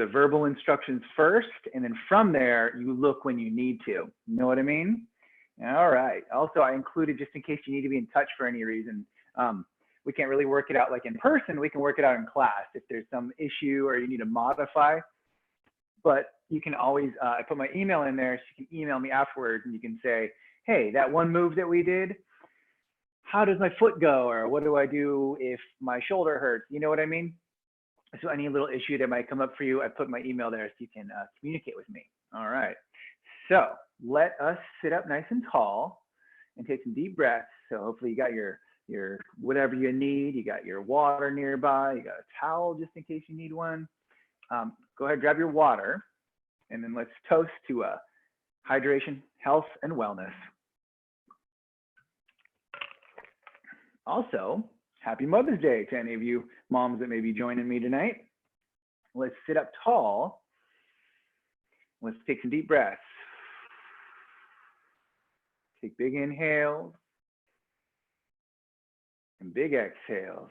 the verbal instructions first, and then from there, you look when you need to. You know what I mean? All right. Also, I included, just in case you need to be in touch for any reason, we can't really work it out like in person. We can work it out in class if there's some issue or you need to modify. But you can always, I put my email in there, so you can email me afterwards and you can say, hey, that one move that we did, how does my foot go? Or what do I do if my shoulder hurts? You know what I mean? So any little issue that might come up for you, I put my email there so you can communicate with me. All right. So let us sit up nice and tall and take some deep breaths. So hopefully you got your whatever you need. You got your water nearby. You got a towel just in case you need one. Go ahead, grab your water, and then let's toast to hydration, health, and wellness. Also, happy Mother's Day to any of you moms that may be joining me tonight. Let's sit up tall. Let's take some deep breaths. Take big inhales and big exhales.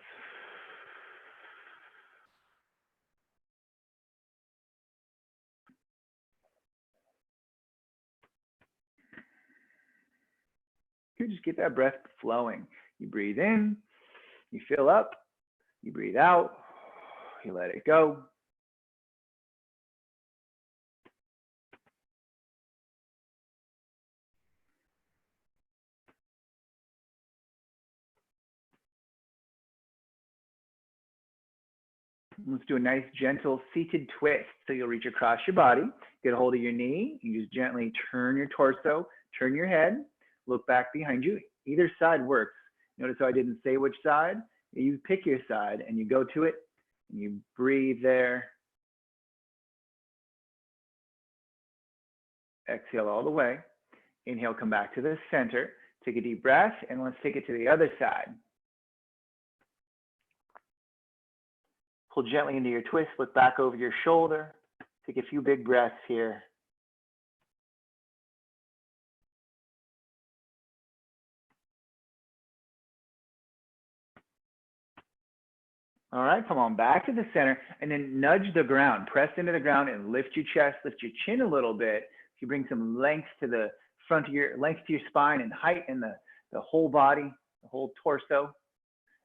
You just get that breath flowing. You breathe in, you fill up, you breathe out, you let it go. Let's do a nice gentle seated twist. So you'll reach across your body, get a hold of your knee, you just gently turn your torso, turn your head, look back behind you. Either side works. Notice how I didn't say which side. You pick your side and you go to it and you breathe there. Exhale all the way. Inhale, come back to the center. Take a deep breath and let's take it to the other side. Pull gently into your twist, look back over your shoulder. Take a few big breaths here. All right, come on back to the center and then nudge the ground. Press into the ground and lift your chest, lift your chin a little bit. If you bring some length to the front of your, length to your spine and height in the whole body, the whole torso.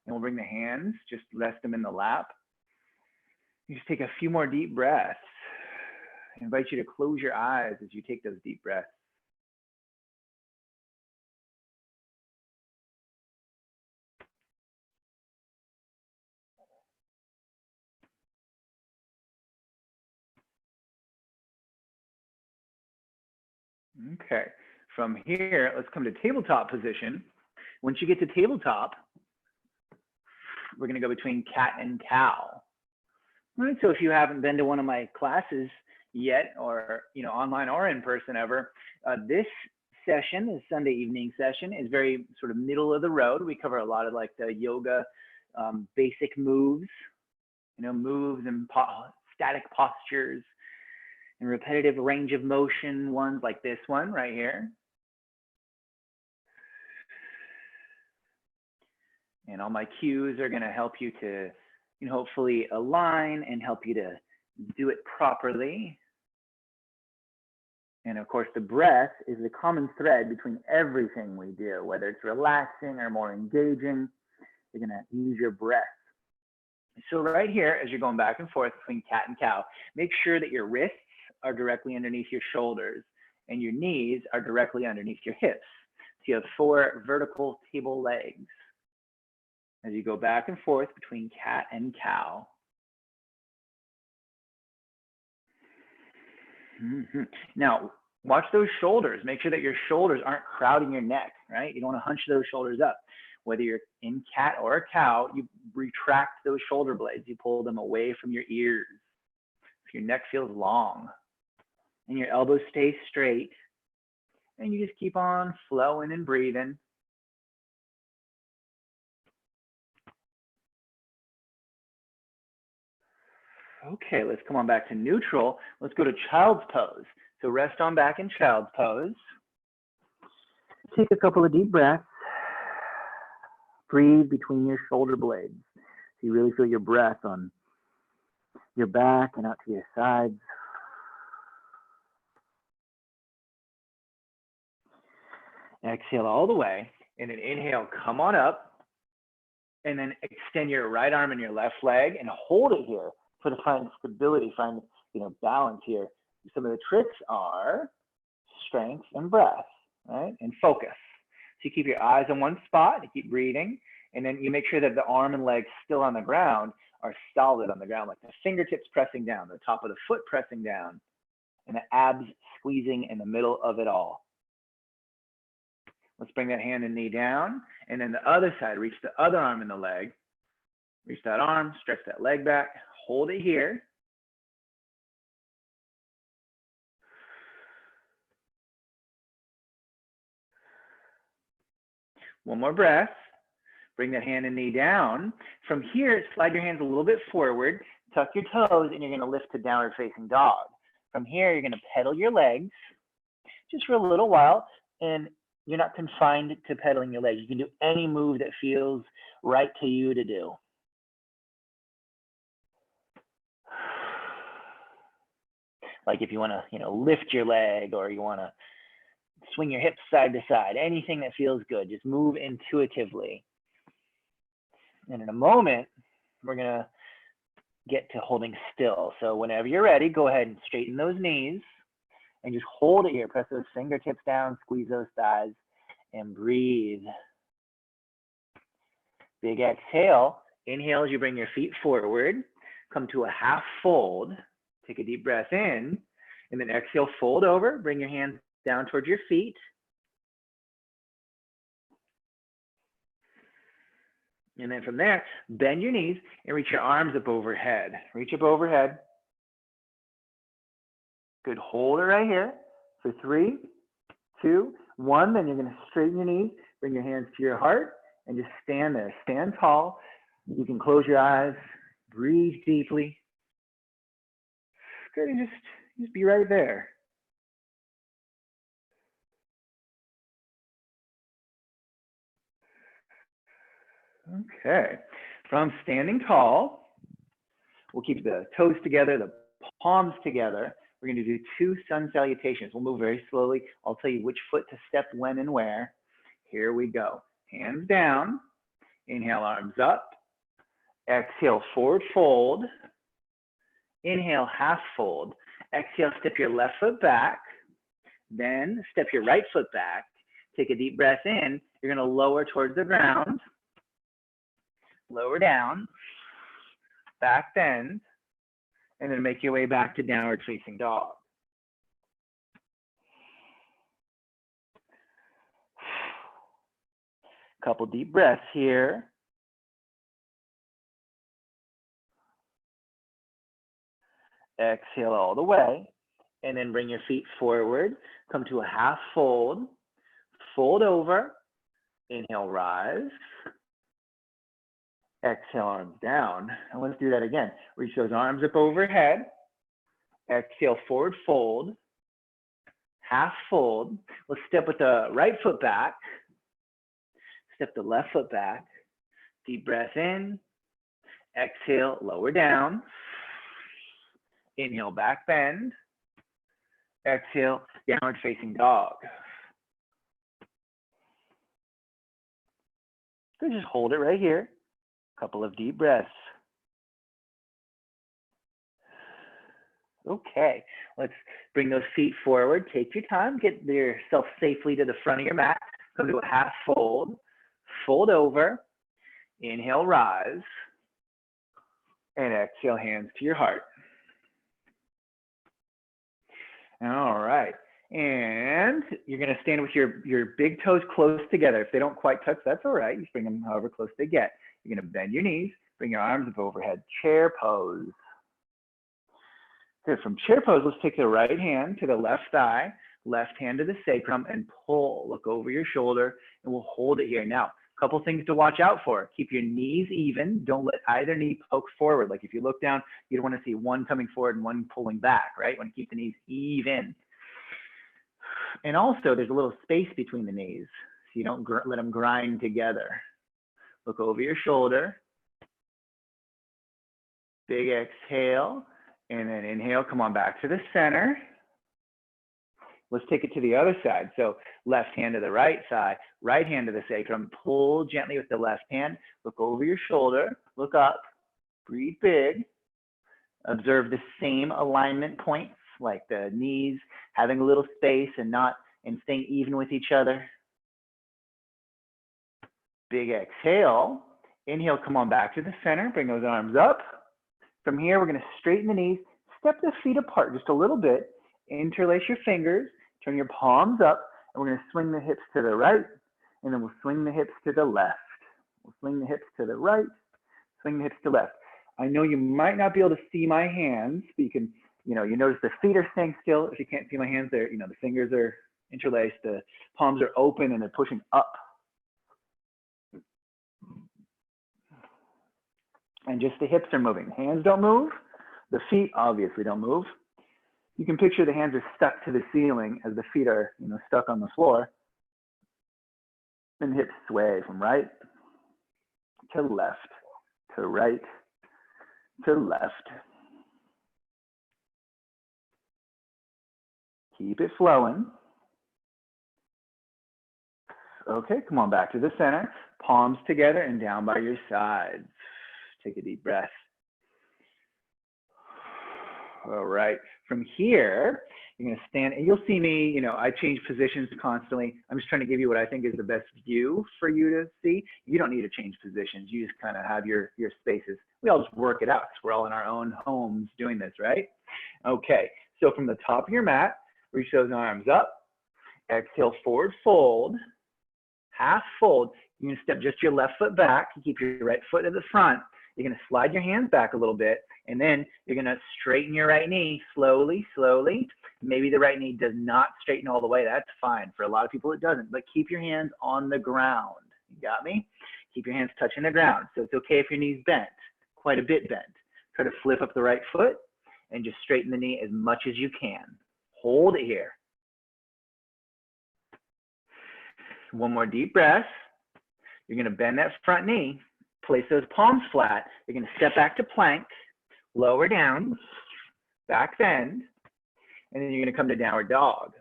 And we'll bring the hands, just rest them in the lap. You just take a few more deep breaths. I invite you to close your eyes as you take those deep breaths. Okay, from here, let's come to tabletop position. Once you get to tabletop, we're gonna go between cat and cow. All right, so if you haven't been to one of my classes yet, or online or in person ever, this session, the Sunday evening session, is very sort of middle of the road. We cover a lot of like the yoga basic moves, moves and static postures and repetitive range of motion ones like this one right here. And all my cues are going to help you to hopefully align and help you to do it properly. And of course, the breath is the common thread between everything we do, whether it's relaxing or more engaging. You're going to use your breath. So right here, as you're going back and forth between cat and cow, make sure that your wrists are directly underneath your shoulders and your knees are directly underneath your hips. So you have 4 vertical table legs. As you go back and forth between cat and cow. Now, watch those shoulders. Make sure that your shoulders aren't crowding your neck, right? You don't want to hunch those shoulders up. Whether you're in cat or a cow, you retract those shoulder blades. You pull them away from your ears. So your neck feels long and your elbows stay straight. And you just keep on flowing and breathing. Okay, let's come on back to neutral. Let's go to child's pose. So rest on back in child's pose. Take a couple of deep breaths. Breathe between your shoulder blades. So you really feel your breath on your back and out to your sides. Exhale all the way, and then inhale, come on up, and then extend your right arm and your left leg and hold it here to find stability, find balance here. Some of the tricks are strength and breath, right? And focus. So you keep your eyes on one spot, you keep breathing, and then you make sure that the arm and legs still on the ground are solid on the ground, like the fingertips pressing down, the top of the foot pressing down, and the abs squeezing in the middle of it all. Let's bring that hand and knee down, and then the other side, reach the other arm and the leg. Reach that arm, stretch that leg back, hold it here. One more breath. Bring that hand and knee down. From here, slide your hands a little bit forward, tuck your toes, and you're gonna lift to downward facing dog. From here, you're gonna pedal your legs just for a little while, and you're not confined to pedaling your legs. You can do any move that feels right to you to do. Like if you wanna, lift your leg, or you wanna swing your hips side to side, anything that feels good, just move intuitively. And in a moment, we're gonna get to holding still. So whenever you're ready, go ahead and straighten those knees and just hold it here. Press those fingertips down, squeeze those thighs, and breathe. Big exhale. Inhale as you bring your feet forward. Come to a half fold. Take a deep breath in, and then exhale, fold over. Bring your hands down towards your feet. And then from there, bend your knees and reach your arms up overhead. Reach up overhead. Good, hold it right here for 3, 2, 1. Then you're gonna straighten your knees, bring your hands to your heart, and just stand there. Stand tall. You can close your eyes, breathe deeply. Good, and just be right there. Okay, from standing tall, we'll keep the toes together, the palms together. We're going to do 2 sun salutations. We'll move very slowly. I'll tell you which foot to step when and where. Here we go. Hands down. Inhale, arms up. Exhale, forward fold. Inhale, half fold. Exhale, step your left foot back. Then step your right foot back. Take a deep breath in. You're going to lower towards the ground. Lower down. Back bend. And then make your way back to downward facing dog. Couple deep breaths here. Exhale all the way, and then bring your feet forward. Come to a half fold. Fold over. Inhale, rise. Exhale, arms down. And let's do that again. Reach those arms up overhead. Exhale, forward fold. Half fold. Let's step with the right foot back. Step the left foot back. Deep breath in. Exhale, lower down. Inhale, back bend. Exhale, downward facing dog. So just hold it right here. Couple of deep breaths. Okay, let's bring those feet forward. Take your time, get yourself safely to the front of your mat. Come to a half fold, fold over, inhale, rise, and exhale, hands to your heart. All right, and you're gonna stand with your big toes close together. If they don't quite touch, that's all right. You bring them however close they get. You're gonna bend your knees, bring your arms up overhead, chair pose. Good, from chair pose, let's take the right hand to the left thigh, left hand to the sacrum, and pull. Look over your shoulder, and we'll hold it here. Now, a couple things to watch out for. Keep your knees even. Don't let either knee poke forward. Like if you look down, you don't want to see one coming forward and one pulling back, right? You want to keep the knees even. And also, there's a little space between the knees, so you don't let them grind together. Look over your shoulder. Big exhale, and then inhale, come on back to the center. Let's take it to the other side. So left hand to the right side, right hand to the sacrum. Pull gently with the left hand. Look over your shoulder. Look up. Breathe big. Observe the same alignment points, like the knees having a little space and staying even with each other. Big exhale. Inhale, come on back to the center. Bring those arms up. From here, we're going to straighten the knees. Step the feet apart just a little bit. Interlace your fingers. Turn your palms up. And we're going to swing the hips to the right. And then we'll swing the hips to the left. We'll swing the hips to the right. Swing the hips to the left. I know you might not be able to see my hands, but you can, you notice the feet are staying still. If you can't see my hands, the fingers are interlaced, the palms are open and they're pushing up. And just the hips are moving. Hands don't move. The feet obviously don't move. You can picture the hands are stuck to the ceiling as the feet are, stuck on the floor. And the hips sway from right to left, to right, to left. Keep it flowing. Okay, come on back to the center. Palms together and down by your sides. Take a deep breath. All right, from here, you're gonna stand, and you'll see me, I change positions constantly. I'm just trying to give you what I think is the best view for you to see. You don't need to change positions. You just kind of have your spaces. We all just work it out because we're all in our own homes doing this, right? Okay, so from the top of your mat, reach those arms up. Exhale, forward fold, half fold. You're gonna step just your left foot back. You keep your right foot at the front. You're gonna slide your hands back a little bit, and then you're gonna straighten your right knee slowly, slowly. Maybe the right knee does not straighten all the way. That's fine. For a lot of people, it doesn't. But keep your hands on the ground. You got me? Keep your hands touching the ground. So it's okay if your knee's bent, quite a bit bent. Try to flip up the right foot and just straighten the knee as much as you can. Hold it here. One more deep breath. You're gonna bend that front knee. Place those palms flat. You're gonna step back to plank, lower down, back bend, and then you're gonna come to downward dog.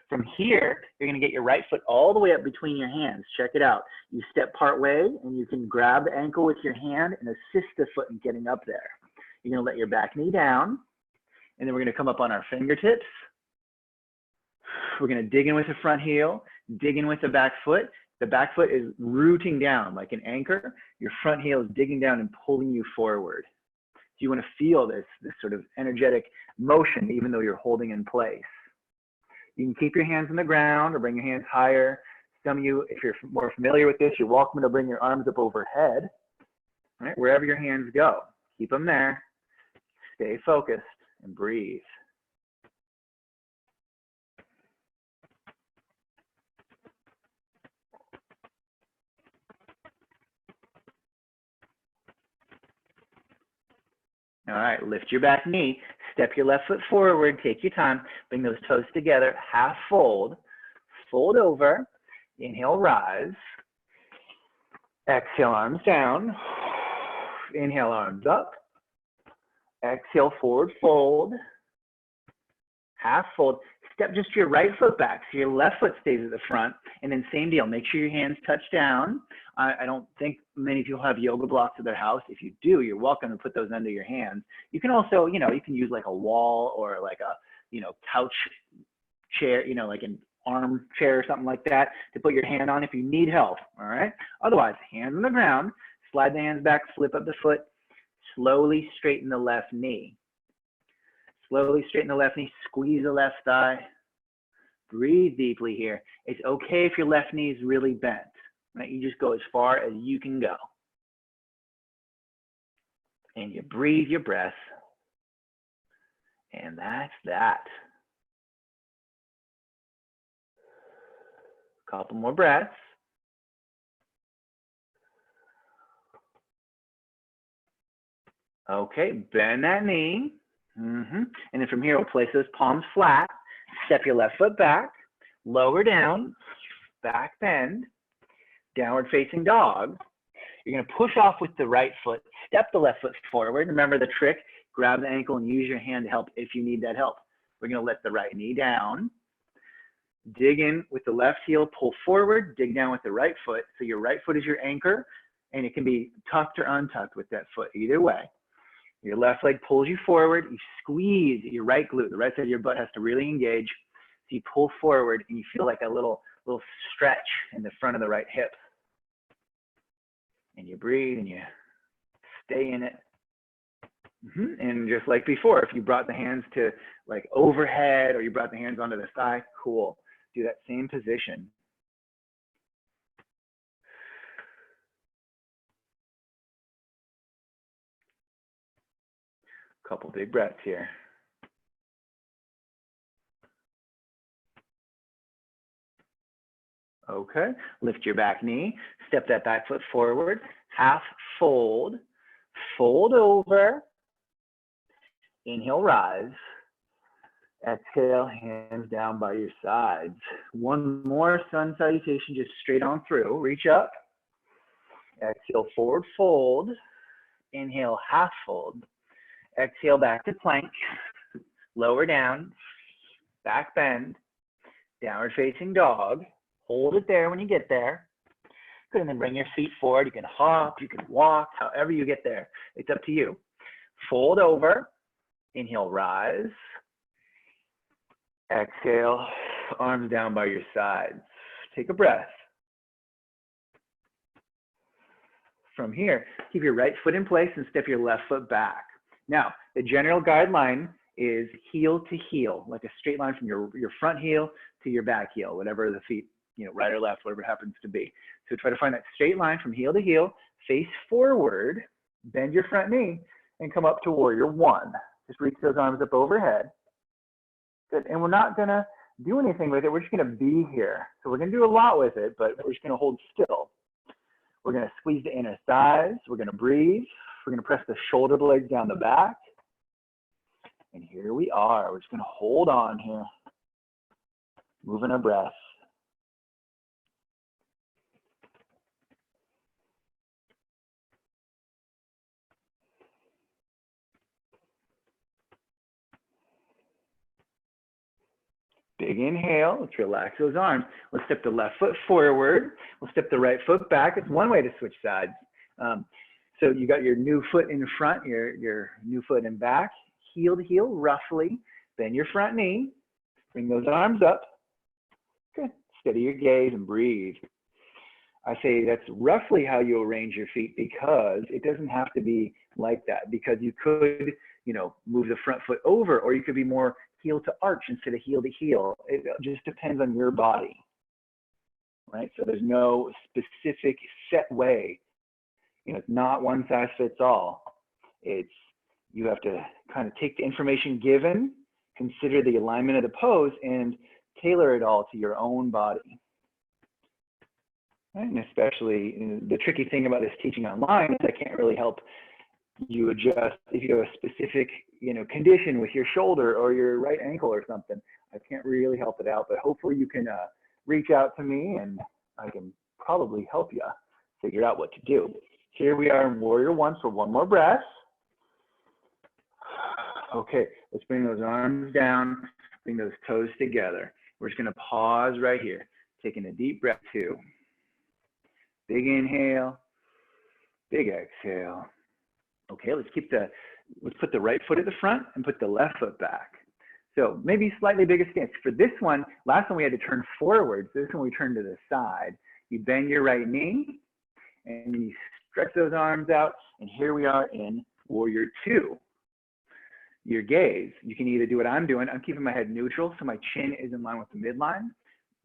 From here, you're gonna get your right foot all the way up between your hands. Check it out. You step part way and you can grab the ankle with your hand and assist the foot in getting up there. You're gonna let your back knee down, and then we're gonna come up on our fingertips. We're gonna dig in with the front heel, dig in with the back foot. The back foot is rooting down like an anchor. Your front heel is digging down and pulling you forward. So you want to feel this sort of energetic motion, even though you're holding in place. You can keep your hands on the ground or bring your hands higher. Some of you, if you're more familiar with this, you're welcome to bring your arms up overhead. All right, wherever your hands go, keep them there. Stay focused and breathe. All right, lift your back knee, step your left foot forward, take your time, bring those toes together, half fold, fold over, inhale, rise, exhale, arms down, inhale, arms up, exhale, forward fold, half fold, step just your right foot back so your left foot stays at the front, and then same deal, make sure your hands touch down. I don't think many people have yoga blocks at their house. If you do, you're welcome to put those under your hands. You can also, you can use like a wall or like a, couch chair, like an arm chair or something like that to put your hand on if you need help, all right? Otherwise, hands on the ground, slide the hands back, flip up the foot, slowly straighten the left knee. Slowly straighten the left knee, squeeze the left thigh. Breathe deeply here. It's okay if your left knee is really bent. Right? You just go as far as you can go. And you breathe your breath. And that's that. Couple more breaths. Okay, bend that knee. And then from here, we'll place those palms flat. Step your left foot back, lower down, back bend, downward facing dog. You're going to push off with the right foot, step the left foot forward. Remember the trick, grab the ankle and use your hand to help if you need that help. We're going to let the right knee down, dig in with the left heel, pull forward, dig down with the right foot. So your right foot is your anchor, and it can be tucked or untucked with that foot, either way. Your left leg pulls you forward, you squeeze your right glute. The right side of your butt has to really engage. So you pull forward and you feel like a little stretch in the front of the right hip. And you breathe and you stay in it. And just like before, if you brought the hands to like overhead or you brought the hands onto the thigh, cool. Do that same position. Couple big breaths here. Okay, lift your back knee, step that back foot forward, half fold, fold over, inhale, rise, exhale, hands down by your sides. One more sun salutation, just straight on through, reach up, exhale, forward fold, inhale, half fold, exhale, back to plank, lower down, back bend, downward facing dog. Hold it there when you get there. Good, and then bring your feet forward. You can hop, you can walk, however you get there. It's up to you. Fold over, inhale, rise. Exhale, arms down by your sides. Take a breath. From here, keep your right foot in place and step your left foot back. Now, the general guideline is heel to heel, like a straight line from your front heel to your back heel, whatever the feet, right or left, whatever it happens to be. So try to find that straight line from heel to heel, face forward, bend your front knee, and come up to warrior one. Just reach those arms up overhead. Good, and we're not gonna do anything with it. We're just gonna be here. So we're gonna do a lot with it, but we're just gonna hold still. We're gonna squeeze the inner thighs. We're gonna breathe. We're gonna press the shoulder blades down the back. And here we are. We're just gonna hold on here. Moving our breath. Big inhale, let's relax those arms. Let's step the left foot forward. We'll step the right foot back. It's one way to switch sides. So you got your new foot in front, your new foot in back, heel to heel, roughly. Bend your front knee, bring those arms up. Good, steady your gaze and breathe. I say that's roughly how you arrange your feet because it doesn't have to be like that, because you could, move the front foot over, or you could be more heel to arch instead of heel to heel. It just depends on your body, right? So there's no specific set way. It's not one size fits all. You have to kind of take the information given, consider the alignment of the pose, and tailor it all to your own body. Right? And especially the tricky thing about this teaching online is I can't really help you adjust if you have a specific condition with your shoulder or your right ankle or something. I can't really help it out, but hopefully you can reach out to me and I can probably help you figure out what to do. Here we are in warrior one for one more breath. Okay, let's bring those arms down, bring those toes together. We're just gonna pause right here, taking a deep breath, 2. Big inhale, big exhale. Okay, let's put the right foot at the front and put the left foot back. So maybe slightly bigger stance. For this one, last one we had to turn forward. So this one we turn to the side. You bend your right knee and you stretch those arms out. And here we are in warrior 2. Your gaze, you can either do what I'm doing. I'm keeping my head neutral so my chin is in line with the midline.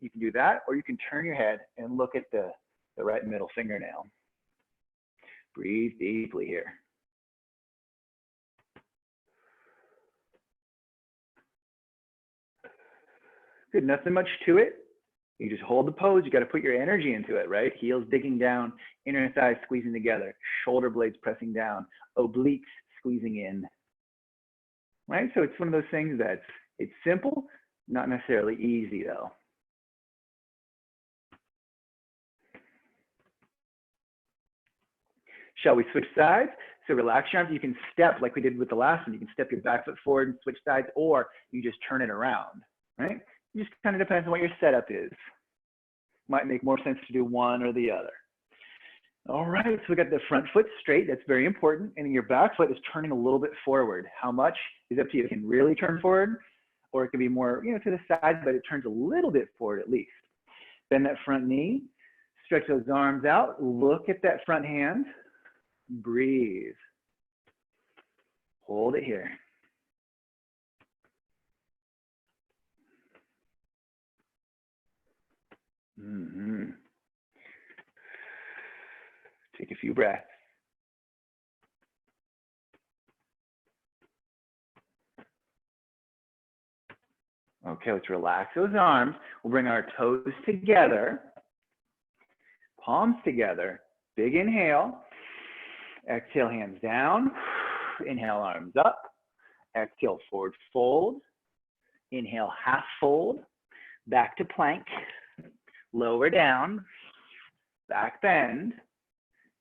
You can do that, or you can turn your head and look at the right middle fingernail. Breathe deeply here. Good, nothing much to it. You just hold the pose. You got to put your energy into it, right? Heels digging down, inner thighs squeezing together, shoulder blades pressing down, obliques squeezing in, right? So it's one of those things that's, it's simple, not necessarily easy though. Shall we switch sides? So relax your arms. You can step like we did with the last one. You can step your back foot forward and switch sides, or you just turn it around, right? It just kind of depends on what your setup is. Might make more sense to do one or the other. All right, so we got the front foot straight. That's very important. And your back foot is turning a little bit forward. How much is up to you. It can really turn forward, or it can be more, to the side, but it turns a little bit forward at least. Bend that front knee. Stretch those arms out. Look at that front hand. Breathe. Hold it here. Take a few breaths. Okay, let's relax those arms. We'll bring our toes together, palms together. Big inhale. Exhale, hands down. Inhale, arms up. Exhale, forward fold. Inhale, half fold. Back to plank. Lower down. Back bend.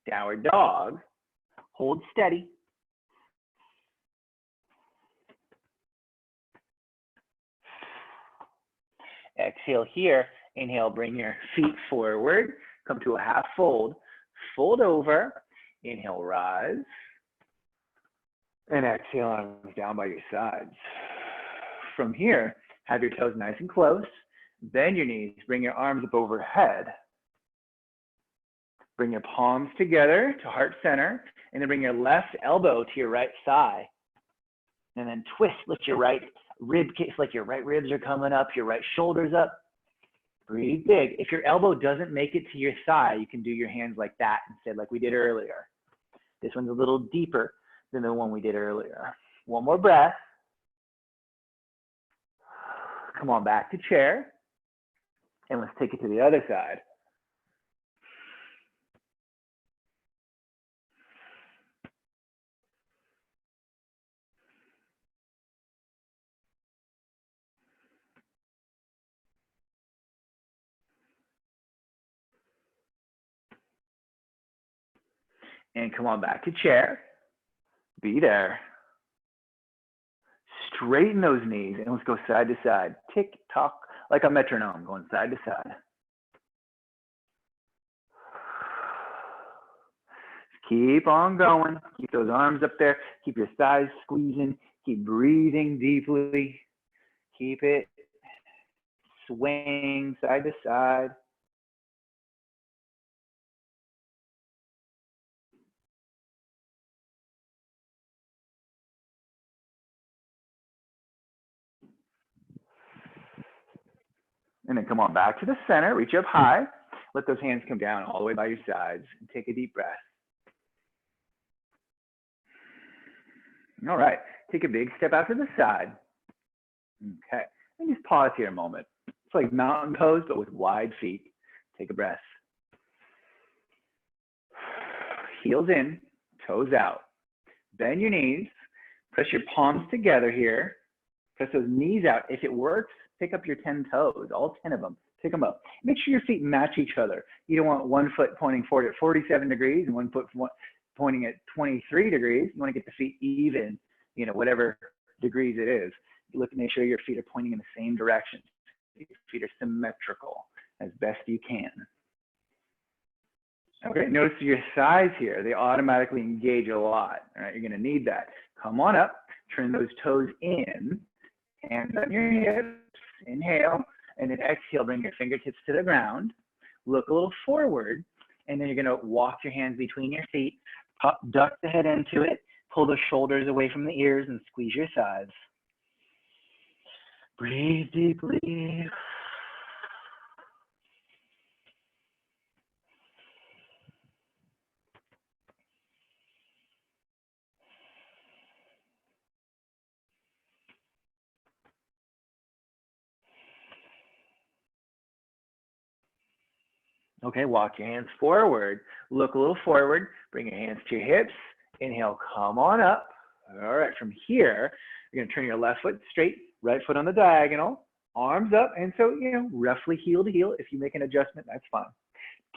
Downward dog. Hold steady. Exhale here. Inhale, bring your feet forward. Come to a half fold. Fold over. Inhale, rise. And exhale, arms down by your sides. From here, have your toes nice and close. Bend your knees. Bring your arms up overhead. Bring your palms together to heart center. And then bring your left elbow to your right thigh. And then twist, lift your right rib cage, like your right ribs are coming up, your right shoulders up. Breathe big. If your elbow doesn't make it to your thigh, you can do your hands like that instead, like we did earlier. This one's a little deeper than the one we did earlier. One more breath. Come on back to chair. And let's take it to the other side. And come on back to chair. Be there. Straighten those knees and let's go side to side. Tick tock, like a metronome, going side to side. Keep on going. Keep those arms up there. Keep your thighs squeezing. Keep breathing deeply. Keep it swaying side to side. And then come on back to the center. Reach up high. Let those hands come down all the way by your sides. And take a deep breath. All right. Take a big step out to the side. Okay. And just pause here a moment. It's like mountain pose, but with wide feet. Take a breath. Heels in, toes out. Bend your knees. Press your palms together here. Press those knees out. If it works, pick up your 10 toes, all 10 of them. Pick them up. Make sure your feet match each other. You don't want one foot pointing forward at 47 degrees and one foot pointing at 23 degrees. You want to get the feet even, whatever degrees it is. You look and make sure your feet are pointing in the same direction. Your feet are symmetrical as best you can. Okay, notice your thighs here. They automatically engage a lot. All right, you're going to need that. Come on up. Turn those toes in. Hands on your hips. Inhale. And then exhale. Bring your fingertips to the ground. Look a little forward. And then you're going to walk your hands between your feet. Duck the head into it. Pull the shoulders away from the ears and squeeze your thighs. Breathe deeply. Okay, walk your hands forward. Look a little forward. Bring your hands to your hips. Inhale, come on up. All right, from here, you're going to turn your left foot straight, right foot on the diagonal, arms up. And so, roughly heel to heel. If you make an adjustment, that's fine.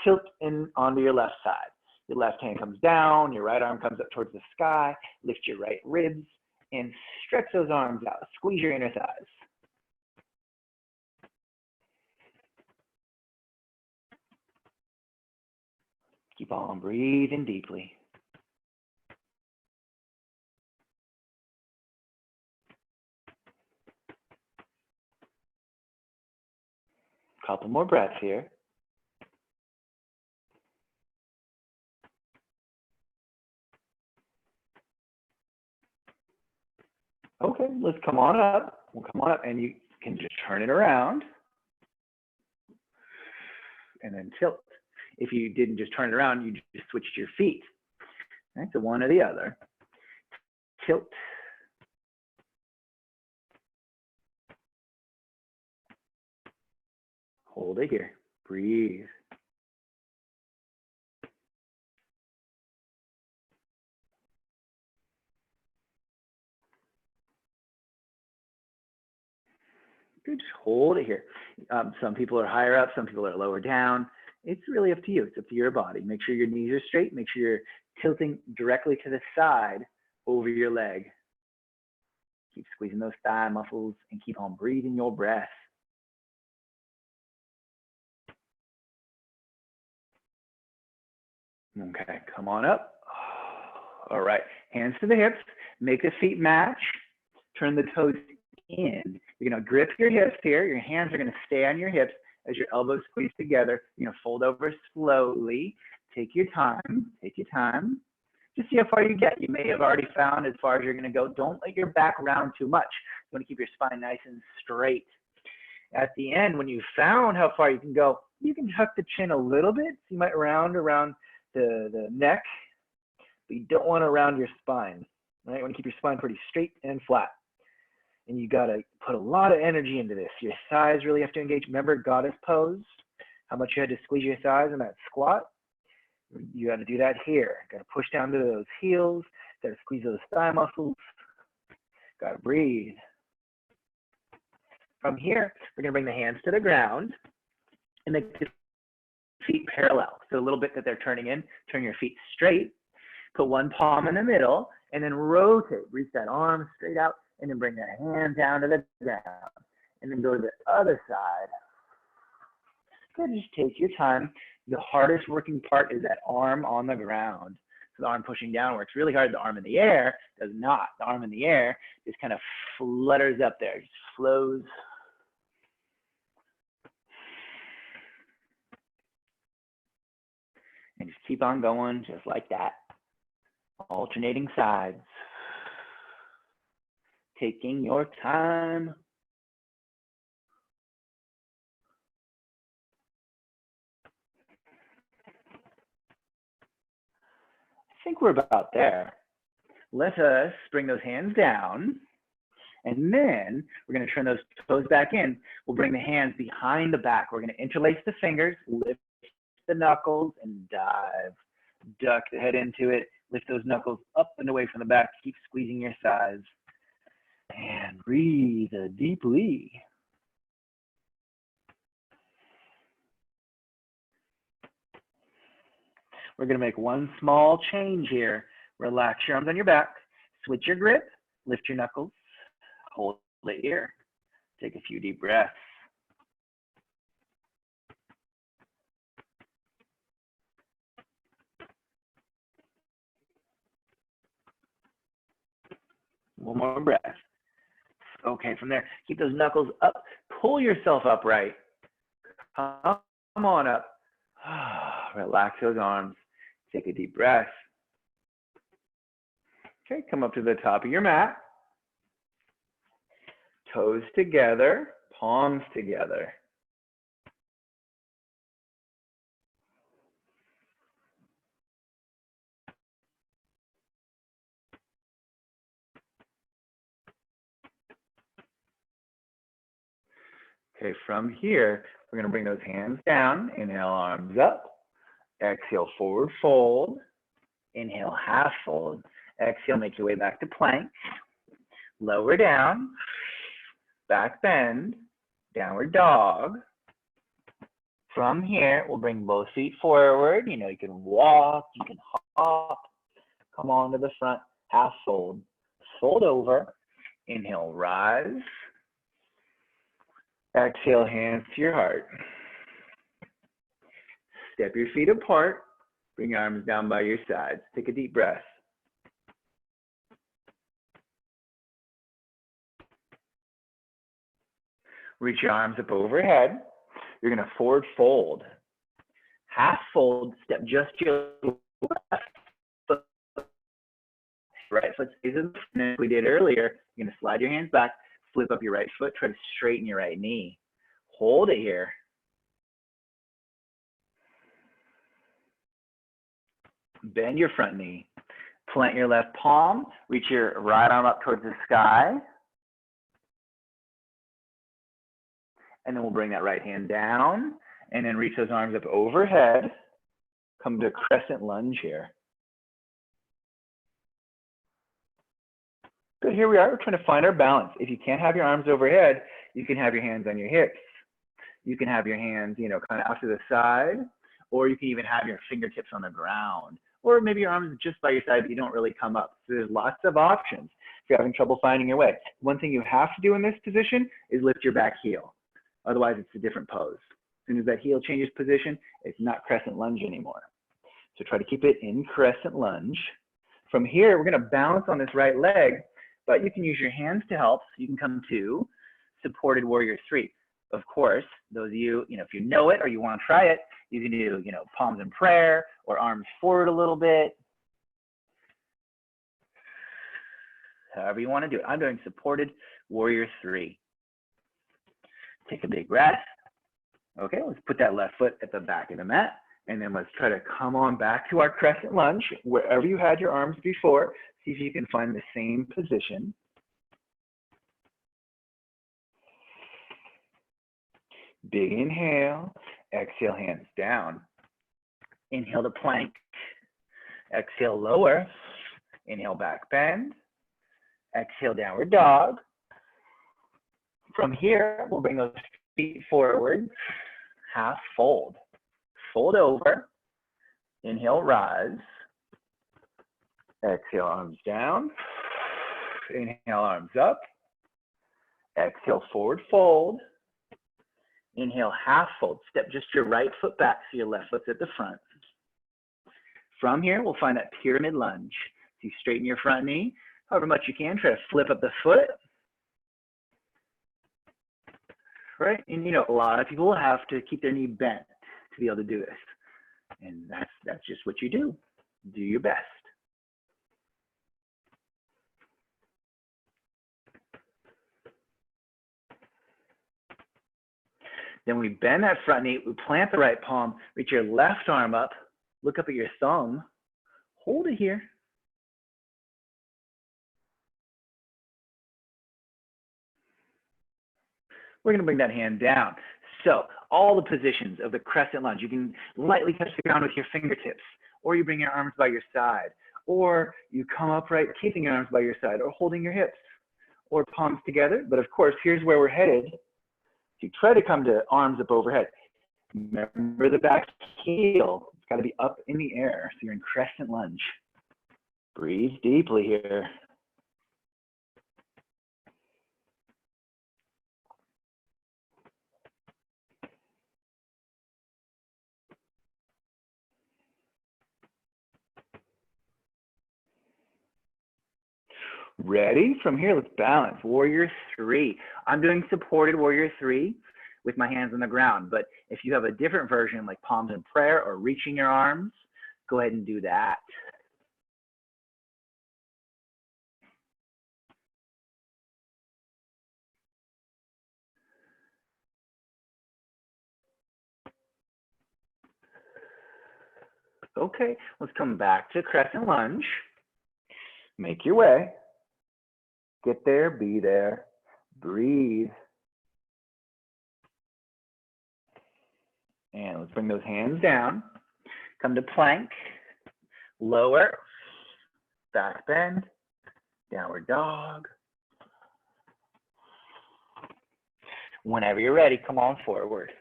Tilt in onto your left side. Your left hand comes down, your right arm comes up towards the sky. Lift your right ribs and stretch those arms out. Squeeze your inner thighs. Keep on breathing deeply. Couple more breaths here. Okay, let's come on up. We'll come on up and you can just turn it around and then tilt. If you didn't just turn it around, you just switched your feet. Right, so one or the other. Tilt. Hold it here. Breathe. Good, just hold it here. Some people are higher up, some people are lower down. It's really up to you. It's up to your body. Make sure your knees are straight. Make sure you're tilting directly to the side over your leg. Keep squeezing those thigh muscles and keep on breathing your breath. Okay, come on up. All right, hands to the hips. Make the feet match. Turn the toes in. You're gonna grip your hips here. Your hands are gonna stay on your hips as your elbows squeeze together. You're gonna fold over slowly. Take your time, take your time. Just see how far you get. You may have already found as far as you're gonna go. Don't let your back round too much. You wanna keep your spine nice and straight. At the end, when you've found how far you can go, you can tuck the chin a little bit. You might round around the neck, but you don't wanna round your spine, right? You wanna keep your spine pretty straight and flat. And you gotta put a lot of energy into this. Your thighs really have to engage. Remember goddess pose? How much you had to squeeze your thighs in that squat? You gotta do that here. Gotta push down to those heels. Gotta squeeze those thigh muscles. Gotta breathe. From here, we're gonna bring the hands to the ground and make the feet parallel. So a little bit that they're turning in, turn your feet straight. Put one palm in the middle and then rotate. Reach that arm straight out. And then bring the hand down to the ground. And then go to the other side. Good, just take your time. The hardest working part is that arm on the ground. So the arm pushing down works really hard. The arm in the air does not. The arm in the air just kind of flutters up there, just flows. And just keep on going just like that. Alternating sides. Taking your time. I think we're about there. Let us bring those hands down. And then we're going to turn those toes back in. We'll bring the hands behind the back. We're going to interlace the fingers, lift the knuckles, and dive. Duck the head into it. Lift those knuckles up and away from the back. Keep squeezing your thighs. And breathe deeply. We're going to make one small change here. Relax your arms on your back. Switch your grip. Lift your knuckles. Hold it here. Take a few deep breaths. One more breath. Okay, from there, keep those knuckles up. Pull yourself upright. Come on up. Relax those arms. Take a deep breath. Okay, come up to the top of your mat. Toes together, palms together. Okay, from here, we're going to bring those hands down. Inhale, arms up. Exhale, forward fold. Inhale, half fold. Exhale, make your way back to plank. Lower down. Back bend. Downward dog. From here, we'll bring both feet forward. You know, you can walk, you can hop, come on to the front, half fold, fold over, inhale, rise, exhale, hands to your heart. Step your feet apart, bring your arms down by your sides. Take a deep breath. Reach your arms up overhead. You're gonna forward fold. Half fold, step just your left foot. Right foot stays in the front. We did earlier. You're gonna slide your hands back, flip up your right foot, try to straighten your right knee. Hold it here. Bend your front knee. Plant your left palm, reach your right arm up towards the sky. And then we'll bring that right hand down and then reach those arms up overhead. Come to crescent lunge here. Good, here we are, we're trying to find our balance. If you can't have your arms overhead, you can have your hands on your hips. You can have your hands, you know, kind of out to the side, or you can even have your fingertips on the ground. Or maybe your arms just by your side, but you don't really come up. So there's lots of options if you're having trouble finding your way. One thing you have to do in this position is lift your back heel. Otherwise, it's a different pose. As soon as that heel changes position, it's not crescent lunge anymore. So try to keep it in crescent lunge. From here, we're going to balance on this right leg, but you can use your hands to help. So you can come to supported warrior 3. Of course, those of you, if you know it or you want to try it, you can do, palms in prayer or arms forward a little bit. However you want to do it. I'm doing supported warrior 3. Take a big breath. Okay, let's put that left foot at the back of the mat. And then let's try to come on back to our crescent lunge. Wherever you had your arms before, see if you can find the same position. Big inhale, exhale, hands down. Inhale to plank. Exhale, lower. Inhale, back bend. Exhale, downward dog. From here, we'll bring those feet forward, half fold. Fold over, inhale, rise. Exhale, arms down. Inhale, arms up. Exhale, forward fold. Inhale, half fold. Step just your right foot back so your left foot's at the front. From here, we'll find that pyramid lunge. So you straighten your front knee, however much you can. Try to flip up the foot. Right, and a lot of people have to keep their knee bent to be able to do this. And that's just what you do. Do your best. Then we bend that front knee, we plant the right palm, reach your left arm up, look up at your thumb, hold it here. We're going to bring that hand down. So all the positions of the crescent lunge, you can lightly touch the ground with your fingertips, or you bring your arms by your side, or you come upright, keeping your arms by your side, or holding your hips, or palms together. But of course, here's where we're headed. You try to come to arms up overhead. Remember the back heel. It's got to be up in the air. So you're in crescent lunge. Breathe deeply here. Ready? From here, let's balance. Warrior 3. I'm doing supported warrior 3 with my hands on the ground. But if you have a different version, like palms in prayer or reaching your arms, go ahead and do that. Okay, let's come back to crescent lunge. Make your way. Get there, be there, breathe. And let's bring those hands down. Come to plank, lower, back bend, downward dog. Whenever you're ready, come on forward.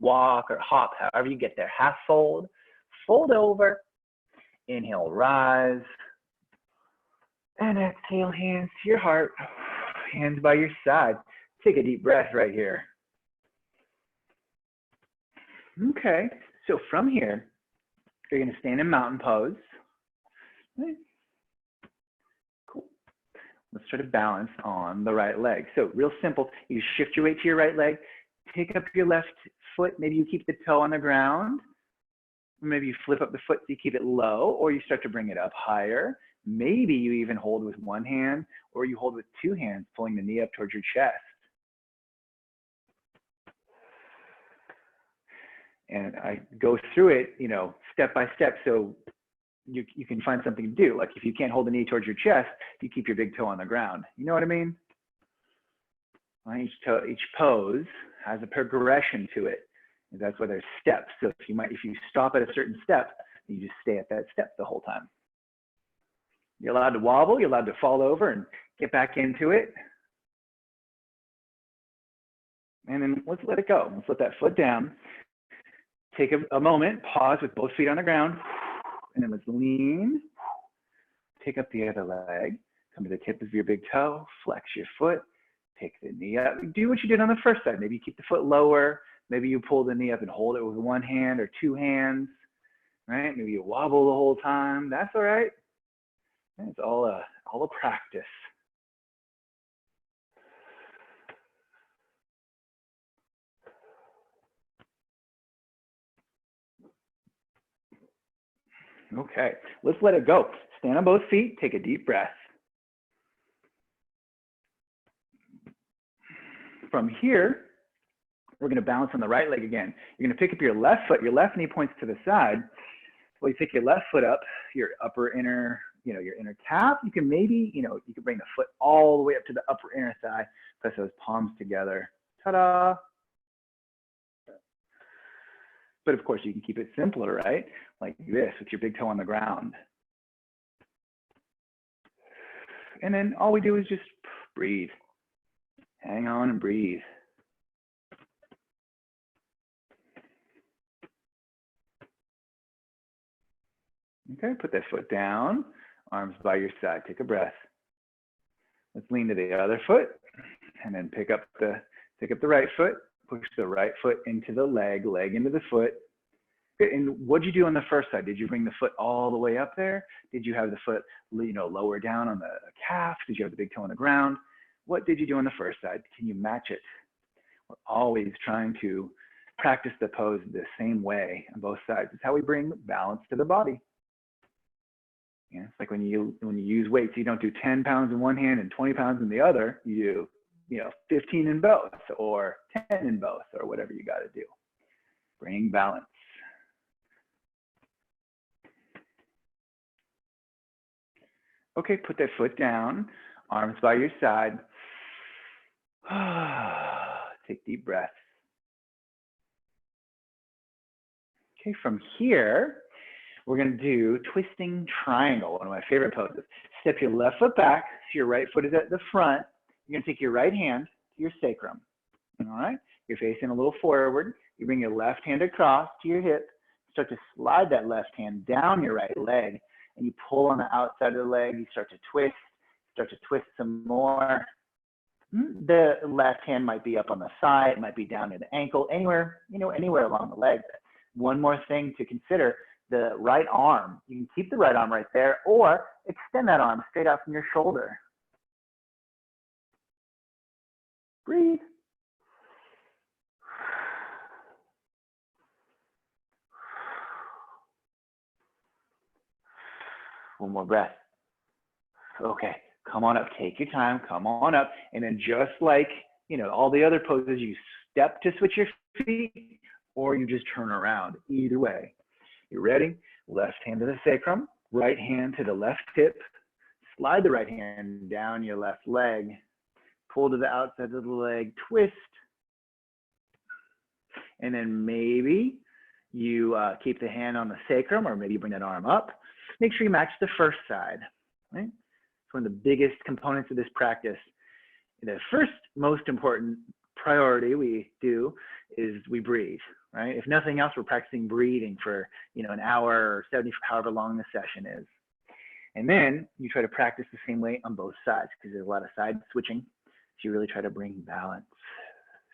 walk or hop, however you get there. Half fold, fold over, inhale, rise, and exhale, hands to your heart, hands by your side. Take a deep breath right here. Okay, so from here, you're gonna stand in mountain pose. Okay. Cool. Let's try to balance on the right leg. So real simple, you shift your weight to your right leg, pick up your left foot, maybe you keep the toe on the ground, maybe you flip up the foot so you keep it low, or you start to bring it up higher. Maybe you even hold with one hand, or you hold with two hands, pulling the knee up towards your chest. And I go through it, you know, step by step, so you can find something to do. Like if you can't hold the knee towards your chest, you keep your big toe on the ground. You know what I mean? Each pose has a progression to it. And that's why there's steps. So if you stop at a certain step, you just stay at that step the whole time. You're allowed to wobble, you're allowed to fall over and get back into it. And then let's let it go. Let's let that foot down. Take a moment, pause with both feet on the ground, and then let's lean. Pick up the other leg, come to the tip of your big toe, flex your foot, pick the knee up. Do what you did on the first side. Maybe you keep the foot lower. Maybe you pull the knee up and hold it with one hand or two hands, right? Maybe you wobble the whole time. That's all right. It's all a practice. Okay, let's let it go. Stand on both feet, take a deep breath. From here, we're gonna balance on the right leg again. You're gonna pick up your left foot, your left knee points to the side. Well, you pick your left foot up, your upper inner, your inner calf. You can maybe, you can bring the foot all the way up to the upper inner thigh, press those palms together. Ta-da! But of course, you can keep it simpler, right? Like this, with your big toe on the ground. And then all we do is just breathe. Hang on and breathe. Okay, put that foot down, arms by your side, take a breath. Let's lean to the other foot, and then pick up the right foot, push the right foot into the leg into the foot. And what'd you do on the first side? Did you bring the foot all the way up there? Did you have the foot, lower down on the calf? Did you have the big toe on the ground? What did you do on the first side? Can you match it? We're always trying to practice the pose the same way on both sides. It's how we bring balance to the body. Yeah, it's like when you use weights, you don't do 10 pounds in one hand and 20 pounds in the other. You do, 15 in both, or 10 in both, or whatever you got to do. Bring balance. Okay, put that foot down, arms by your side. Take deep breaths. Okay, from here, we're going to do twisting triangle, one of my favorite poses. Step your left foot back, so your right foot is at the front. You're going to take your right hand to your sacrum. All right, you're facing a little forward. You bring your left hand across to your hip, start to slide that left hand down your right leg, and you pull on the outside of the leg. You start to twist some more. The left hand might be up on the side, might be down near the ankle, anywhere along the leg. One more thing to consider, the right arm. You can keep the right arm right there, or extend that arm straight out from your shoulder. Breathe. One more breath. Okay, come on up, take your time, come on up. And then just like, all the other poses, you step to switch your feet, or you just turn around. Either way. You ready? Left hand to the sacrum, right hand to the left hip. Slide the right hand down your left leg. Pull to the outside of the leg, twist. And then maybe you keep the hand on the sacrum, or maybe you bring that arm up. Make sure you match the first side. Right? It's one of the biggest components of this practice. The first most important priority we do is we breathe. right? If nothing else, we're practicing breathing for, an hour or 70, however long the session is. And then you try to practice the same way on both sides because there's a lot of side switching. So you really try to bring balance.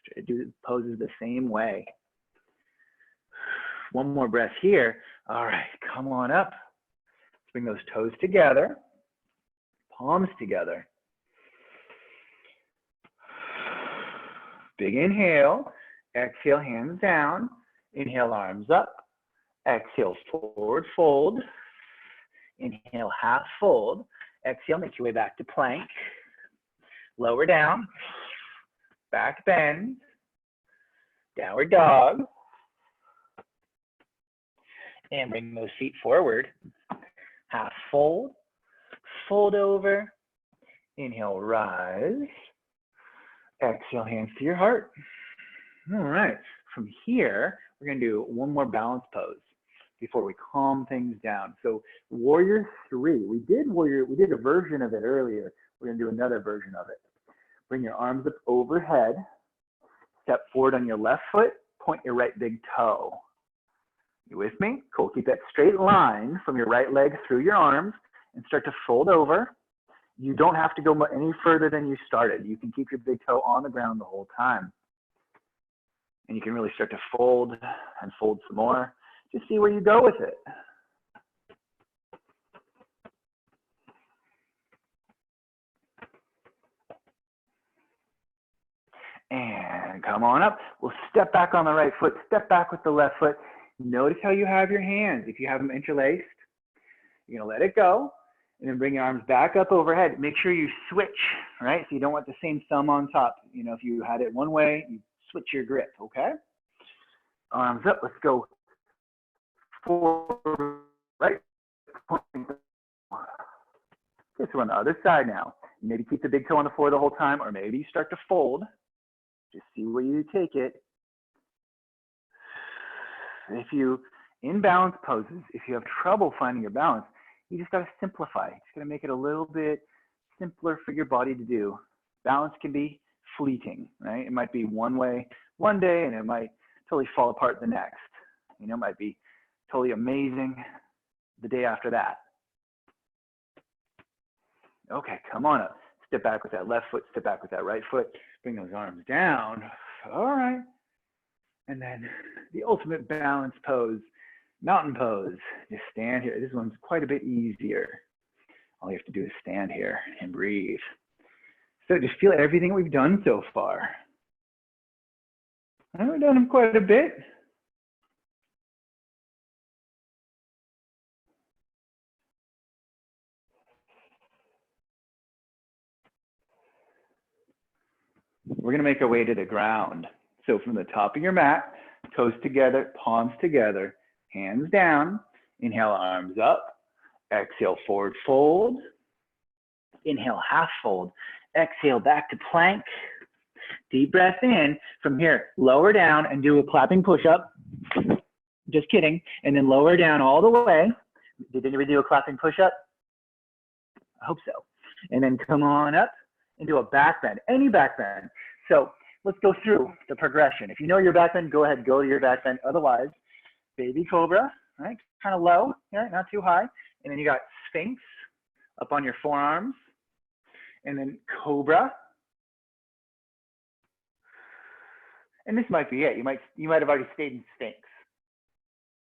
Try to do poses the same way. One more breath here. All right, come on up. Let's bring those toes together, palms together. Big inhale. Exhale, hands down. Inhale, arms up. Exhale, forward fold. Inhale, half fold. Exhale, make your way back to plank. Lower down. Back bend. Downward dog. And bring those feet forward. Half fold. Fold over. Inhale, rise. Exhale, hands to your heart. All right. From here, we're going to do one more balance pose before we calm things down. So Warrior 3, we did a version of it earlier. We're going to do another version of it. Bring your arms up overhead. Step forward on your left foot. Point your right big toe. You with me? Cool. Keep that straight line from your right leg through your arms and start to fold over. You don't have to go any further than you started. You can keep your big toe on the ground the whole time. And you can really start to fold and fold some more. Just see where you go with it. And come on up. We'll step back on the right foot, step back with the left foot. Notice how you have your hands. If you have them interlaced, you're gonna let it go. And then bring your arms back up overhead. Make sure you switch, right? So you don't want the same thumb on top. If you had it one way, you switch your grip, okay? Arms up, let's go forward, right? Okay, so we're on the other side now. Maybe keep the big toe on the floor the whole time, or maybe you start to fold. Just see where you take it. If you, in balance poses, if you have trouble finding your balance, you just got to simplify. It's going to make it a little bit simpler for your body to do. Balance can be fleeting, right? It might be one way one day, and it might totally fall apart the next. It might be totally amazing the day after that. Okay, come on up. Step back with that left foot, step back with that right foot. Bring those arms down. All right. And then the ultimate balance pose, mountain pose. Just stand here. This one's quite a bit easier. All you have to do is stand here and breathe. So just feel everything we've done so far. We've done them quite a bit. We're going to make our way to the ground. So from the top of your mat, toes together, palms together, hands down. Inhale, arms up. Exhale, forward fold. Inhale, half fold. Exhale, back to plank. Deep breath in. From here, lower down and do a clapping push-up. Just kidding. And then lower down all the way. Did anybody do a clapping push-up? I hope so. And then come on up and do a back bend, any back bend. So let's go through the progression. If you know your back bend, go ahead, go to your back bend. Otherwise, baby cobra, right? Kind of low, right? Not too high. And then you got Sphinx up on your forearms. And then cobra. And this might be it. You might have already stayed in Sphinx.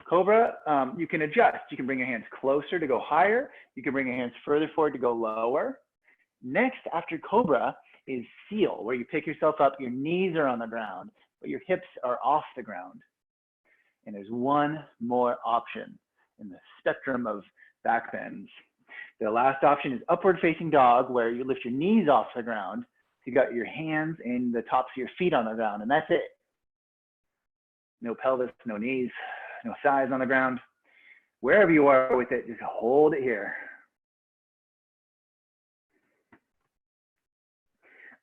Cobra, you can adjust. You can bring your hands closer to go higher. You can bring your hands further forward to go lower. Next, after cobra, is seal, where you pick yourself up, your knees are on the ground, but your hips are off the ground. And there's one more option in the spectrum of back bends. The last option is upward facing dog, where you lift your knees off the ground. You got your hands and the tops of your feet on the ground, and that's it. No pelvis, no knees, no thighs on the ground. Wherever you are with it, just hold it here.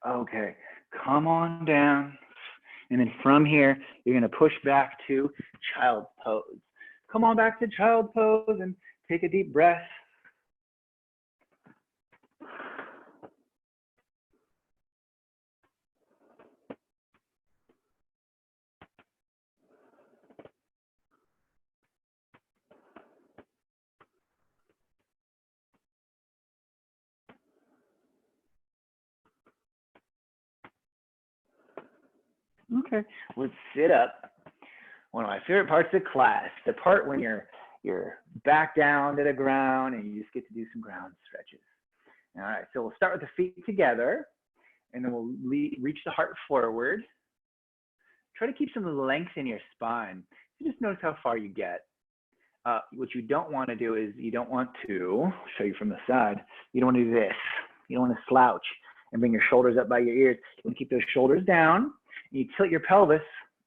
Okay, come on down. And then from here, you're gonna push back to child's pose. Come on back to child's pose and take a deep breath. Okay, let's sit up. One of my favorite parts of class, the part when you're back down to the ground and you just get to do some ground stretches. All right, so we'll start with the feet together, and then we'll reach the heart forward. Try to keep some length in your spine. You just notice how far you get. What you don't want to do is you don't want to, I'll show you from the side, you don't want to do this. You don't want to slouch and bring your shoulders up by your ears. You want to keep those shoulders down, and you tilt your pelvis,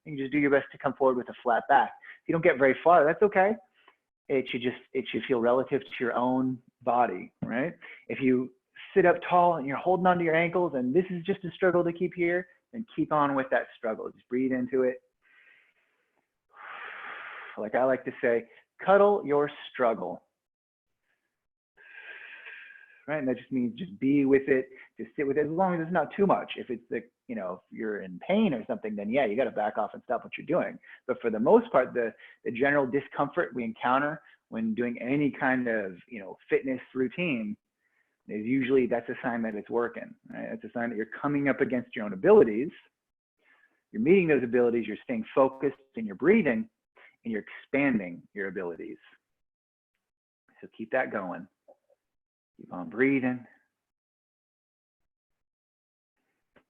and you just do your best to come forward with a flat back. If you don't get very far, that's okay. It should feel relative to your own body, right? If you sit up tall and you're holding onto your ankles and this is just a struggle to keep here, then keep on with that struggle. Just breathe into it. Like I like to say, cuddle your struggle. Right? And that just means just be with it, just sit with it, as long as it's not too much. If it's if you're in pain or something, then yeah, you got to back off and stop what you're doing. But for the most part, the general discomfort we encounter when doing any kind of, fitness routine is usually, that's a sign that it's working, right? It's a sign that you're coming up against your own abilities. You're meeting those abilities, you're staying focused in your breathing, and you're expanding your abilities. So keep that going. Keep on breathing.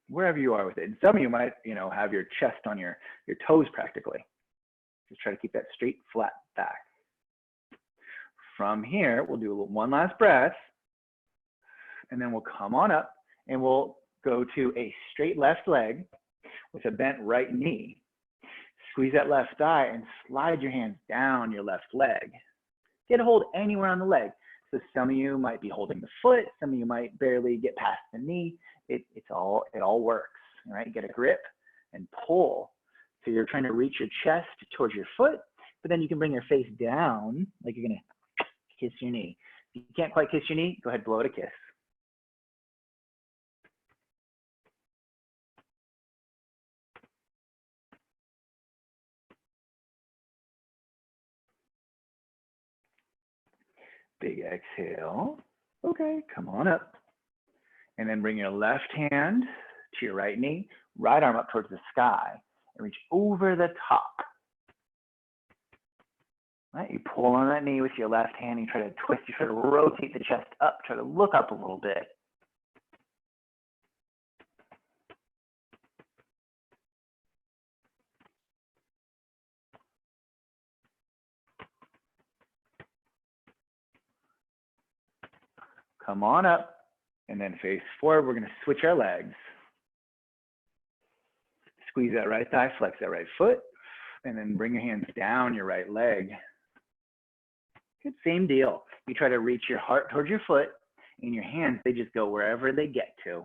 Wherever you are with it. And some of you might, have your chest on your toes practically. Just try to keep that straight, flat back. From here, we'll do one last breath. And then we'll come on up and we'll go to a straight left leg with a bent right knee. Squeeze that left thigh and slide your hands down your left leg. Get a hold anywhere on the leg. So some of you might be holding the foot, some of you might barely get past the knee. It all works, right? Get a grip and pull. So you're trying to reach your chest towards your foot, but then you can bring your face down like you're gonna kiss your knee. If you can't quite kiss your knee, go ahead, blow it a kiss. Big exhale. Okay, come on up. And then bring your left hand to your right knee, right arm up towards the sky, and reach over the top. Right, you pull on that knee with your left hand, you try to twist, you try to rotate the chest up, try to look up a little bit. Come on up and then face forward. We're going to switch our legs. Squeeze that right thigh, flex that right foot, and then bring your hands down your right leg. Good, same deal. You try to reach your heart towards your foot, and your hands, they just go wherever they get to.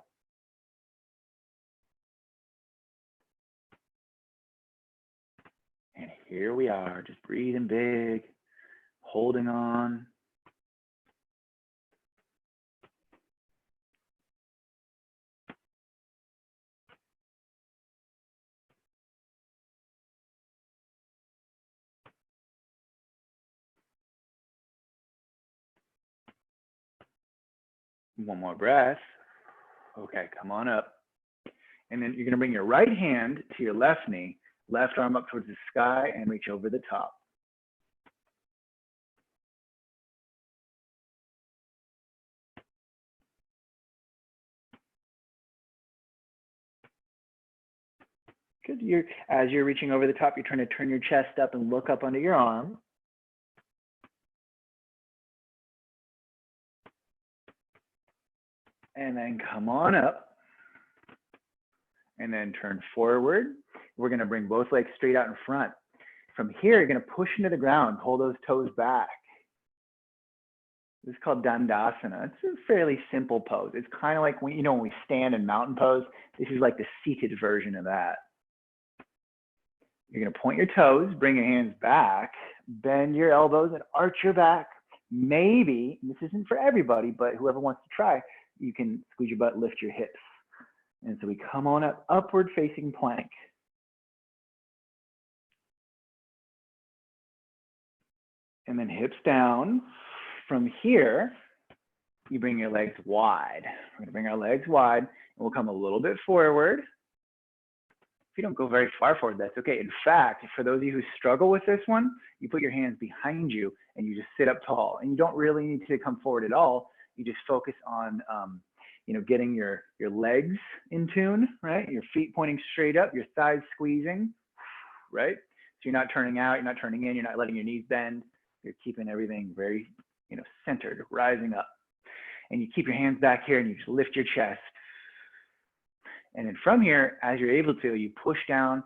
And here we are, just breathing big, holding on. One more breath. Okay, come on up. And then you're going to bring your right hand to your left knee, left arm up towards the sky, and reach over the top. Good. As you're reaching over the top, you're trying to turn your chest up and look up under your arm. And then come on up. And then turn forward. We're going to bring both legs straight out in front. From here, you're going to push into the ground, pull those toes back. This is called Dandasana. It's a fairly simple pose. It's kind of like when we stand in mountain pose. This is like the seated version of that. You're going to point your toes, bring your hands back, bend your elbows and arch your back. Maybe, and this isn't for everybody, but whoever wants to try, you can squeeze your butt, lift your hips. And so we come on up, upward facing plank. And then hips down. From here, you bring your legs wide. We're gonna bring our legs wide, and we'll come a little bit forward. you don't go very far forward, that's okay. In fact, for those of you who struggle with this one, you put your hands behind you and you just sit up tall, and you don't really need to come forward at all. You just focus on, you know, getting your legs in tune, right? Your feet pointing straight up, your thighs squeezing, right? So you're not turning out, you're not turning in, you're not letting your knees bend. You're keeping everything very, you know, centered, rising up. And you keep your hands back here and you just lift your chest. And then from here, as you're able to, you push down,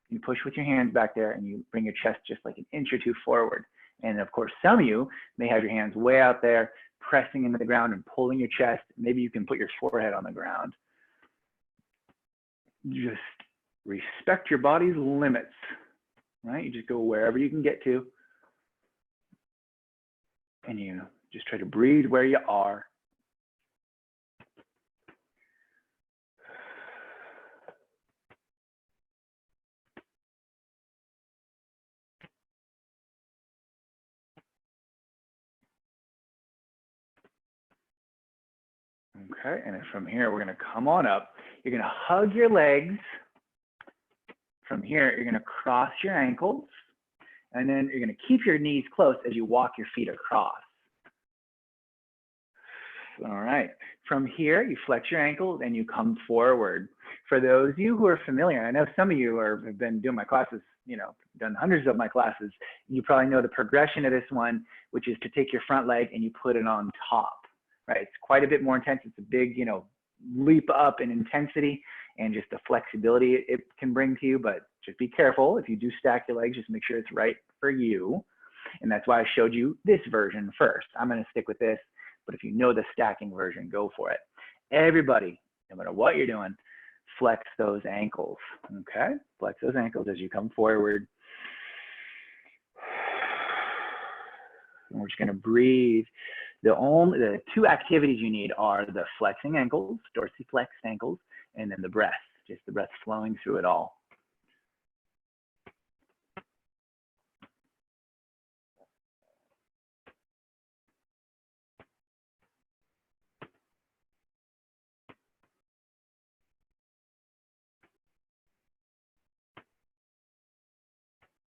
you push with your hands back there, and you bring your chest just like an inch or two forward. And of course, some of you may have your hands way out there, pressing into the ground and pulling your chest. Maybe you can put your forehead on the ground. Just respect your body's limits, right? You just go wherever you can get to. And you just try to breathe where you are. Okay, and then from here, we're gonna come on up. You're gonna hug your legs. From here, you're gonna cross your ankles. And then you're gonna keep your knees close as you walk your feet across. All right, from here, you flex your ankles and you come forward. For those of you who are familiar, I know some of you have been doing my classes, you know, done hundreds of my classes, you probably know the progression of this one, which is to take your front leg and you put it on top, right? It's quite a bit more intense. It's a big, you know, leap up in intensity and just the flexibility it can bring to you, but just be careful. If you do stack your legs, just make sure it's right for you. And that's why I showed you this version first. I'm gonna stick with this, but if you know the stacking version, go for it. Everybody, no matter what you're doing, flex those ankles, okay? Flex those ankles as you come forward. And we're just gonna breathe. The two activities you need are the flexing ankles, dorsiflexed ankles, and then the breath, just the breath flowing through it all.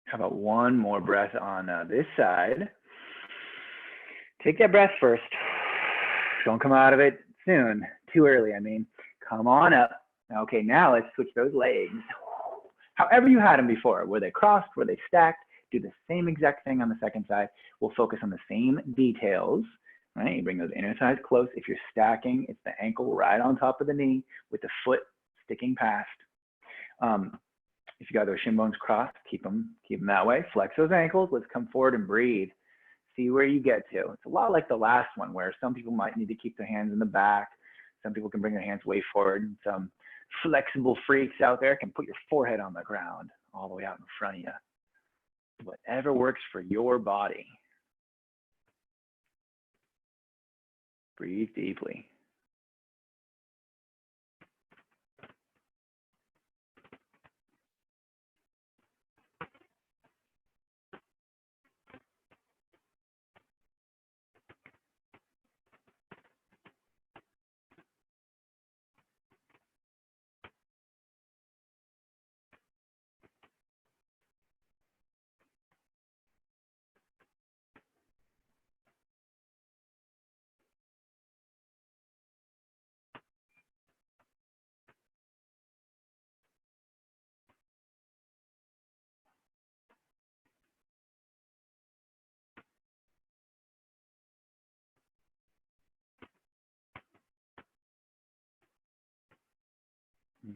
How about one more breath on this side? Take that breath first. Don't come out of it soon, too early, I mean. Come on up. Okay, now let's switch those legs. However you had them before, were they crossed, were they stacked, do the same exact thing on the second side. We'll focus on the same details, right? You bring those inner thighs close. If you're stacking, it's the ankle right on top of the knee with the foot sticking past. If you got those shin bones crossed, keep them that way. Flex those ankles. Let's come forward and breathe. See where you get to. It's a lot like the last one where some people might need to keep their hands in the back. Some people can bring their hands way forward. And some flexible freaks out there can put your forehead on the ground all the way out in front of you. Whatever works for your body. Breathe deeply.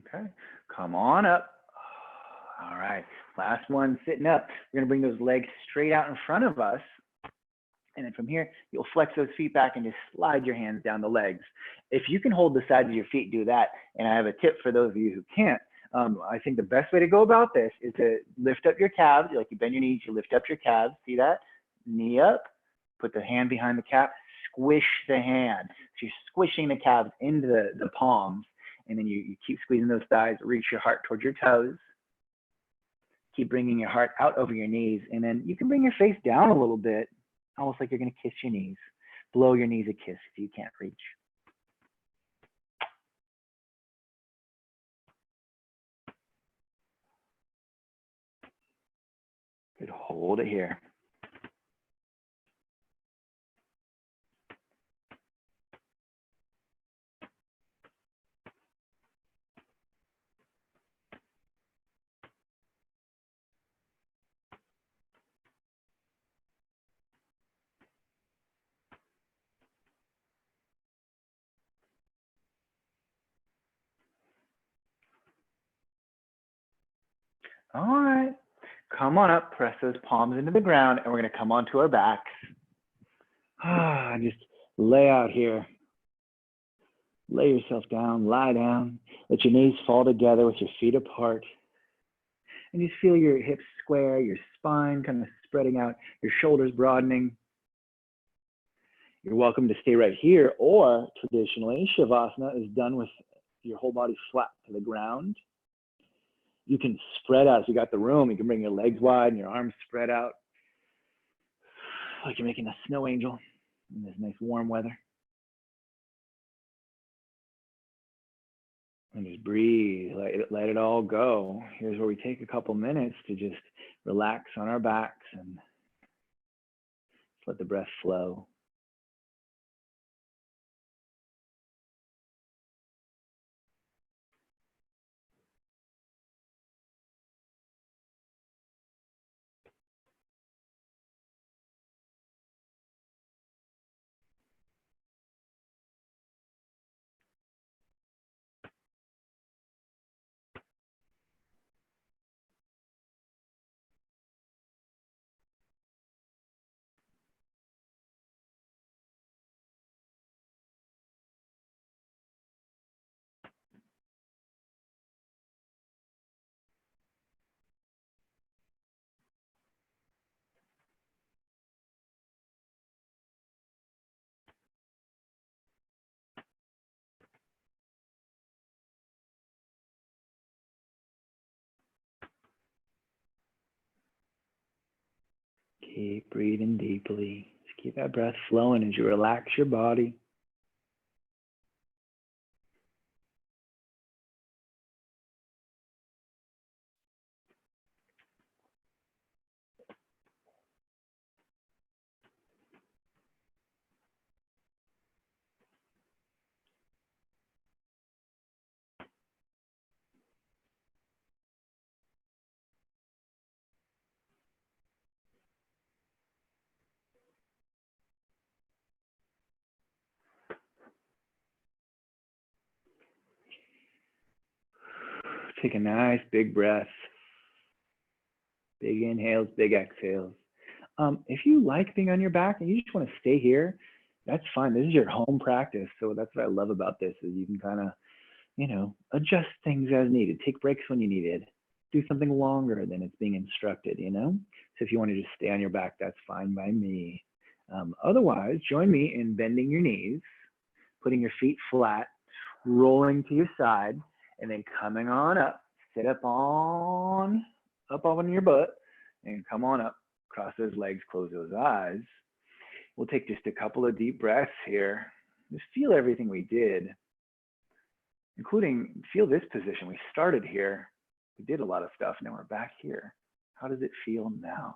Okay, come on up. All right, last one, sitting up. We're gonna bring those legs straight out in front of us. And then from here, you'll flex those feet back and just slide your hands down the legs. If you can hold the sides of your feet, do that. And I have a tip for those of you who can't. I think the best way to go about this is to lift up your calves. Like you bend your knees, you lift up your calves. See that? Knee up, put the hand behind the calf, squish the hand. So you're squishing the calves into the palms. And then you keep squeezing those thighs, reach your heart towards your toes. Keep bringing your heart out over your knees. And then you can bring your face down a little bit, almost like you're gonna kiss your knees. Blow your knees a kiss if you can't reach. Good, hold it here. All right, come on up, press those palms into the ground, and we're gonna come onto our backs. Just lay out here. Lay yourself down, lie down. Let your knees fall together with your feet apart. And just feel your hips square, your spine kind of spreading out, your shoulders broadening. You're welcome to stay right here, or traditionally, Shavasana is done with your whole body flat to the ground. You can spread out. If you got the room, you can bring your legs wide and your arms spread out, like you're making a snow angel in this nice warm weather. And just breathe, let it all go. Here's where we take a couple minutes to just relax on our backs and let the breath flow. Keep breathing deeply. Just keep that breath flowing as you relax your body. Take a nice big breath. Big inhales, big exhales. If you like being on your back and you just want to stay here, that's fine. This is your home practice. So that's what I love about this, is you can kind of, adjust things as needed. Take breaks when you need it. Do something longer than it's being instructed, So if you want to just stay on your back, that's fine by me. Otherwise, join me in bending your knees, putting your feet flat, rolling to your side, and then coming on up. Sit up on your butt, and come on up. Cross those legs, close those eyes. We'll take just a couple of deep breaths here. Just feel everything we did, including feel this position. We started here. We did a lot of stuff. Now we're back here. How does it feel now?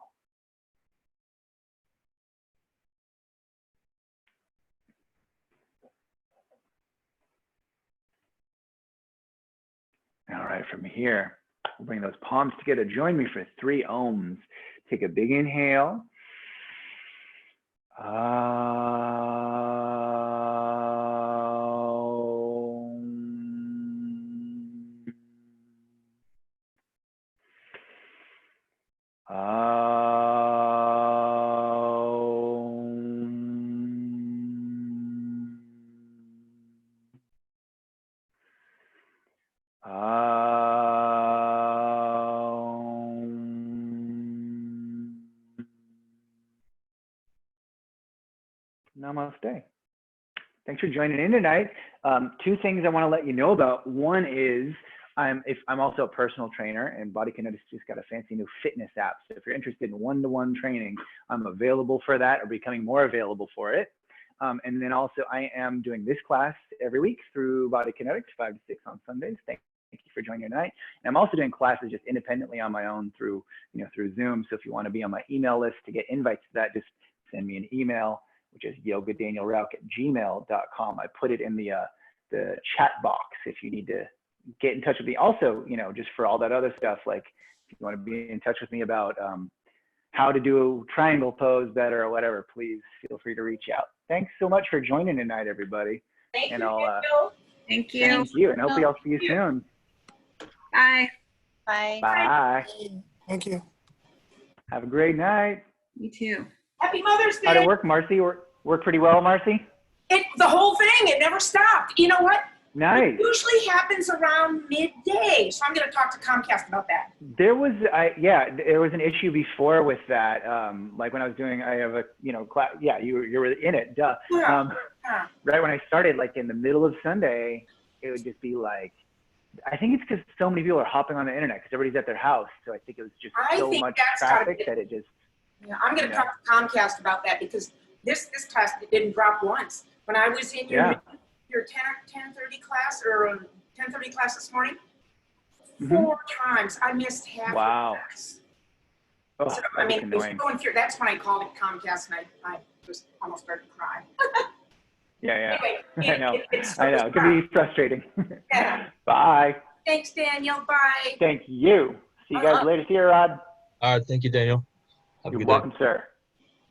All right, from here, we'll bring those palms together. Join me for 3 ohms. Take a big inhale. Namaste. Thanks for joining in tonight. 2 things I want to let you know about. One is I'm also a personal trainer, and Body Kinetics just got a fancy new fitness app. So if you're interested in one-to-one training, I'm available for that, or becoming more available for it. And then also I am doing this class every week through Body Kinetics, 5 to 6 on Sundays. Thanks you for joining tonight. And I'm also doing classes just independently on my own through, through Zoom. So if you want to be on my email list to get invites to that, just send me an email, which is yogadanielrauch@gmail.com. I put it in the chat box if you need to get in touch with me. Also, just for all that other stuff, like if you want to be in touch with me about how to do a triangle pose better or whatever, please feel free to reach out. Thanks so much for joining tonight, everybody. Thank and you. I'll, Thank you. Thank you, and hopefully I'll see you soon. Bye. Bye. Bye. Thank you. Have a great night. You too. Happy Mother's Day. How'd it work, Marcy? Work pretty well, Marcy? The whole thing, it never stopped. You know what? Nice. It usually happens around midday, so I'm going to talk to Comcast about that. There was, there was an issue before with that. Like when I was doing, I have a, class. Yeah, you were in it. Duh. Yeah. Right when I started, like in the middle of Sunday, it would just be like, I think it's because so many people are hopping on the internet because everybody's at their house. So I think it was just so much traffic that it just. Yeah, I'm going to talk to Comcast about that because this class didn't drop once. When I was in your 10:30 class or 10:30 class this morning, 4 times I missed half the class. Oh, so, I mean, it was going through. That's when I called it Comcast and I just almost started to cry. Yeah. Anyway, I know. It can be frustrating. Yeah. Bye. Thanks, Daniel. Bye. Thank you. See you guys later. See you, Rod. All right. Thank you, Daniel. Have a You're good day. welcome, sir.